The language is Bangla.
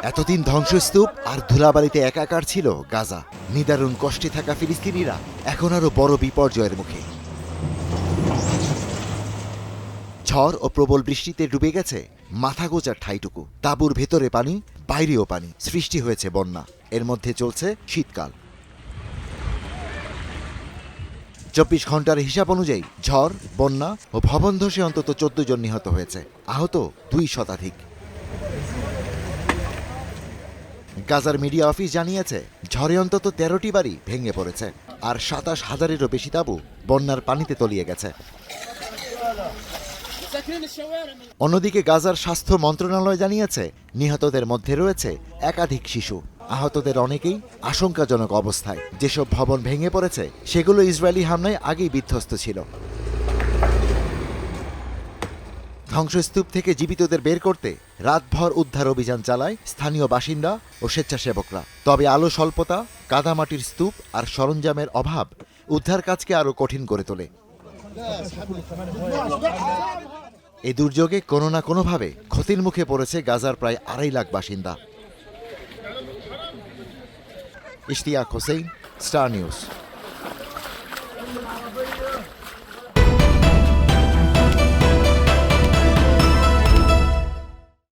এতদিন ধ্বংসস্তূপ আর ধুলাবালিতে একাকার ছিল গাজা। নিদারুণ কষ্টে থাকা ফিলিস্তিনিরা এখন আরো বড় বিপর্যয়ের মুখে। ঝড় ও প্রবল বৃষ্টিতে ডুবে গেছে মাথা গোজার ঠাইটুকু। তাঁবুর ভেতরে পানি, বাইরেও পানি। সৃষ্টি হয়েছে বন্যা। এর মধ্যে চলছে শীতকাল। 24 ঘন্টার হিসাব অনুযায়ী ঝড়, বন্যা ও ভবন ধসে অন্তত 14 জন নিহত হয়েছে, আহত 2 শতাধিক। গাজার মিডিয়া অফিস জানিয়েছে ঝড়ে অন্তত 13টি বাড়ি ভেঙে পড়েছে, আর 27,000-এরও বেশি তাঁবু বন্যার পানিতে তলিয়ে গেছে। অন্যদিকে গাজার স্বাস্থ্য মন্ত্রণালয় জানিয়েছে নিহতদের মধ্যে রয়েছে একাধিক শিশু। আহতদের অনেকেই আশঙ্কাজনক অবস্থায়। যেসব ভবন ভেঙে পড়েছে সেগুলো ইসরায়েলি হামলায় আগেই বিধ্বস্ত ছিল। ধ্বংসস্তূপ থেকে জীবিতদের বের করতে রাতভর উদ্ধার অভিযান চালায় স্থানীয় বাসিন্দা ও স্বেচ্ছাসেবকরা। তবে আলো স্বল্পতা, কাদামাটির স্তূপ আর সরঞ্জামের অভাব উদ্ধার কাজকে আরও কঠিন করে তোলে। এই দুর্যোগে কোনো না কোনোভাবে ক্ষতির মুখে পড়েছে গাজার প্রায় 2.5 লাখ বাসিন্দা। Ishtiaq Hossain, star news.